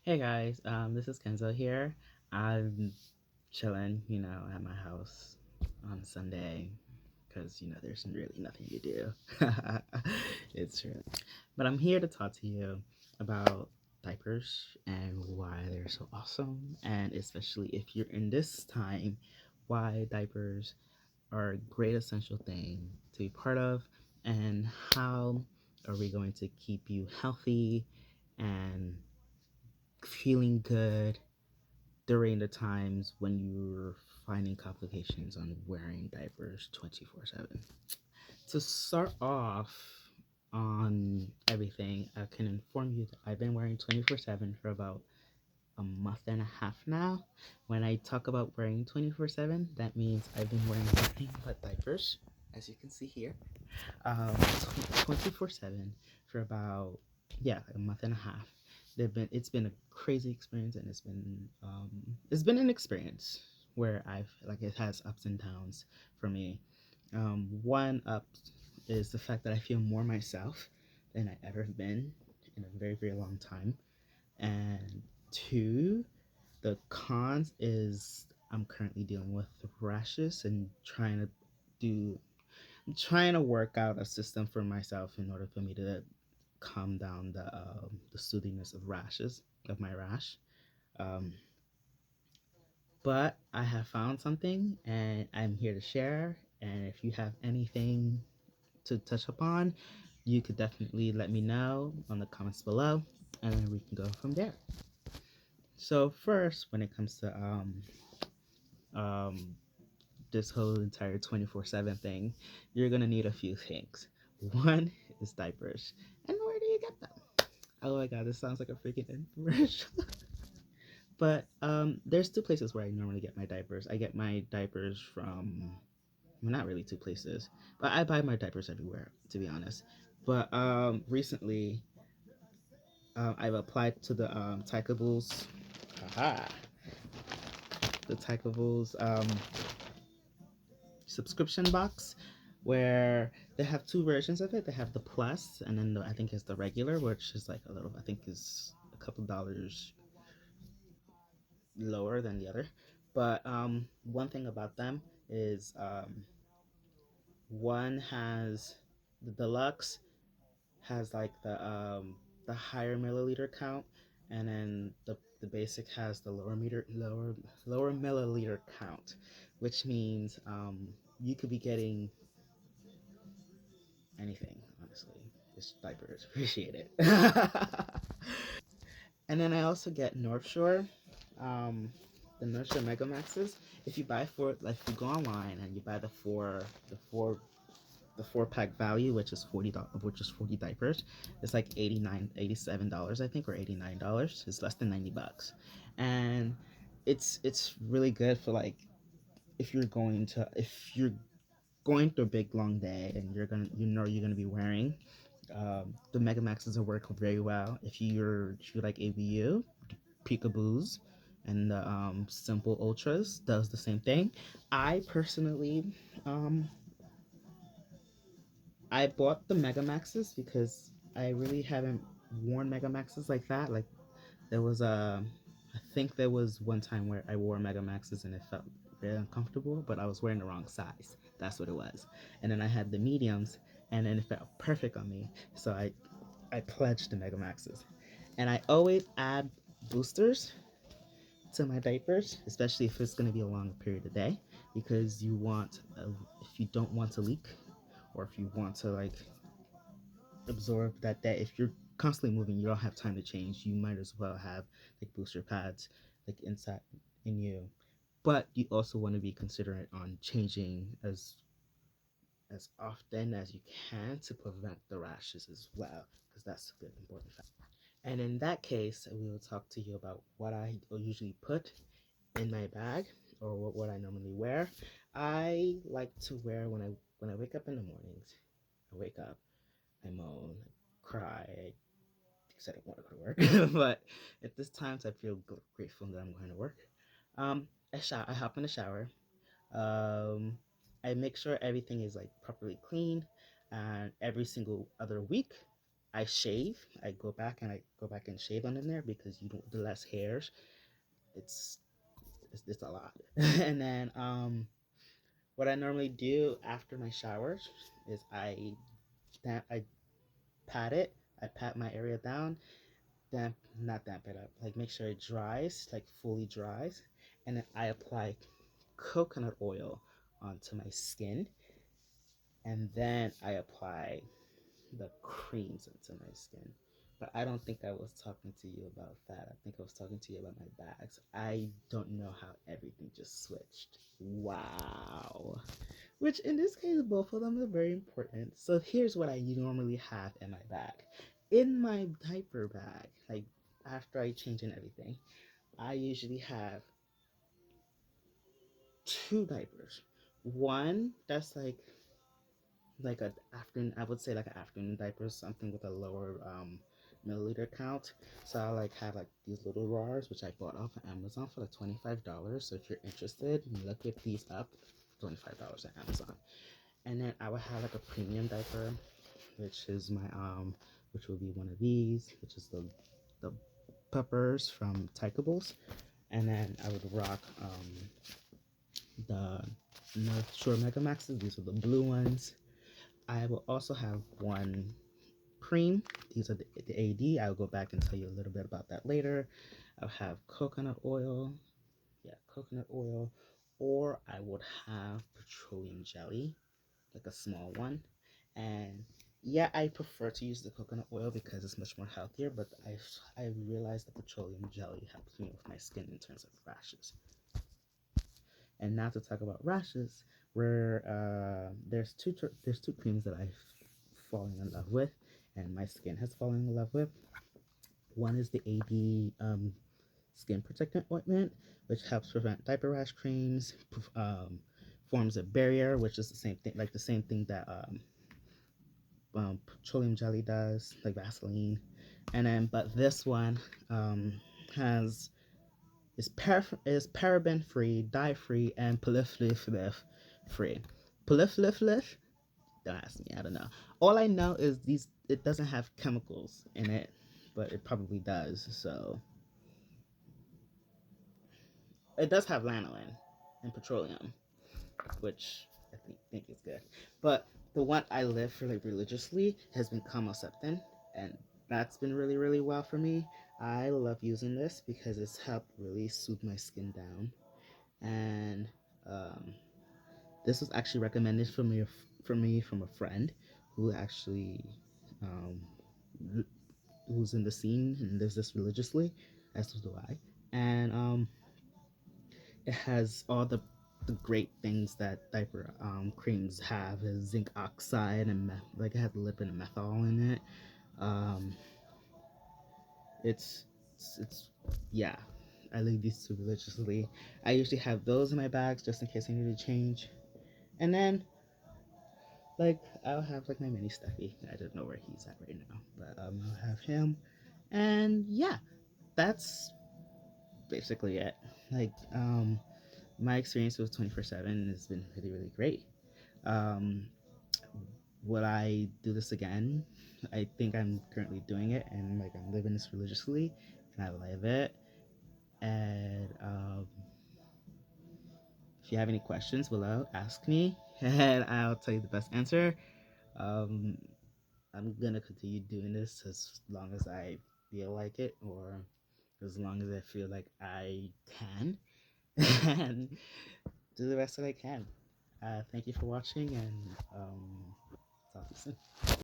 Hey guys, this is Kenzo here. I'm chilling, at my house on Sunday because there's really nothing to do. It's really, but I'm here to talk to you about diapers and why they're so awesome, and especially if you're in this time, why diapers are a great essential thing to be part of, and how are we going to keep you healthy and feeling good during the times when you're finding complications on wearing diapers 24/7. To start off on everything, I can inform you that I've been wearing 24/7 for about a month and a half now. When I talk about wearing 24/7, that means I've been wearing nothing but diapers, as you can see here, 24/7 for about, yeah, like a month and a half. It's been a crazy experience, and it's been an experience where it has ups and downs for me. One up is the fact that I feel more myself than I ever have been in a very, very long time. And two, the cons is I'm currently dealing with rashes and do trying to work out a system for myself in order for me to calm down the soothingness of rashes of my rash. Um, but I have found something, and I'm here to share. And if you have anything to touch upon, you could definitely let me know on the comments below, and then we can go from there. So first, when it comes to um, this whole entire 24/7 thing, you're gonna need a few things. One is diapers. And where do you get them? Oh my god, this sounds like a freaking infomercial. But there's two places where I normally get my diapers. I get my diapers from, well, not really two places, but I buy my diapers everywhere, to be honest. But recently, I've applied to the Tykables, haha, the Tykables subscription box, where they have two versions of it. They have the plus, and then I think it's the regular, which is like a little, I think is a couple dollars lower than the other. But one thing about them is one has the deluxe has like the higher milliliter count, and then the basic has the lower milliliter count, which means you could be getting anything, honestly. This diaper is appreciated. And then I also get North Shore, the North Shore Mega Maxes. If you buy four, like if you go online and you buy the four pack value, which is which is 40 diapers, it's like $87, I think, or $89. It's less than $90, and it's really good for like if you're going through a big long day and you're gonna be wearing the Mega Maxes will work very well if you like ABU, Peekaboos, and the Simple Ultras does the same thing. I personally, um, I bought the Mega Maxes because I really haven't worn Mega Maxes like that. Like there was I think there was one time where I wore Mega Maxes and it felt very uncomfortable, but I was wearing the wrong size. That's what it was. And then I had the mediums, and then it felt perfect on me. So I pledged the Mega Maxes, and I always add boosters to my diapers, especially if it's going to be a long period of day, because if you don't want to leak, or if you want to like absorb that day, if you're constantly moving, you don't have time to change, you might as well have like booster pads like inside in you. But you also want to be considerate on changing as often as you can to prevent the rashes as well, because that's a good important fact. And in that case, we will talk to you about what I usually put in my bag, or what I normally wear. I like to wear when I wake up in the mornings. I wake up, I moan, I cry, because I don't want to go to work. But at this times, I feel grateful that I'm going to work. I hop in the shower. Um, I make sure everything is like properly clean, and every single other week, I shave. I go back and shave on in there because you don't the less hairs. It's it's a lot. And then what I normally do after my showers is I pat it. I pat my area down, not damp it up. Like make sure it dries, like fully dries, and then I apply coconut oil onto my skin, and then I apply the creams into my skin. But I don't think I was talking to you about that. I think I was talking to you about my bags. I don't know how everything just switched. Wow. Which in this case, both of them are very important. So here's what I normally have in my bag. In my diaper bag, like after I change and everything, I usually have two diapers. One that's like a afternoon, I would say like an afternoon diaper, something with a lower milliliter count. So I like have like these little bars which I bought off of Amazon for like $25. So if you're interested, look at these up. $25 at Amazon. And then I would have like a premium diaper, which is my which will be one of these, which is the peppers from Tykables. And then I would rock the North Shore Mega Maxes. These are the blue ones. I will also have one cream. These are the AD. I'll go back and tell you a little bit about that later. I'll have coconut oil. Yeah, coconut oil. Or I would have petroleum jelly, like a small one. And yeah, I prefer to use the coconut oil because it's much more healthier, but I realized the petroleum jelly helps me with my skin in terms of rashes. And now to talk about rashes, where there's two creams that I've fallen in love with, and my skin has fallen in love with. One is the AD skin protectant ointment, which helps prevent diaper rash creams, forms a barrier, which is the same thing, like the same thing that petroleum jelly does, like Vaseline. And then, but this one has is paraben free, dye free, and polyphenol free. Polyphenol? Don't ask me. I don't know. All I know is these. It doesn't have chemicals in it, but it probably does. So it does have lanolin and petroleum, which I think is good. But the one I live for like religiously has been Camoceptin, and that's been really well for me. I love using this because it's helped really soothe my skin down, and um, this was actually recommended for me from a friend who actually um, who's in the scene and does this religiously, as do I, and it has all the great things that diaper creams have is zinc oxide and like it has a little bit of methanol in it. Um, it's yeah. I leave these two religiously. I usually have those in my bags just in case I need to change. And then like I'll have like my mini Steffi. I don't know where he's at right now, but I'll have him. And yeah, that's basically it. Like my experience with 24/7 has been really great. Um, Would I do this again? I think I'm currently doing it, and like I'm living this religiously, and I love it. And if you have any questions below, ask me, and I'll tell you the best answer. Um, I'm gonna continue doing this as long as I feel like it, or as long as I feel like I can, and do the best that I can. Thank you for watching, and talk to you soon.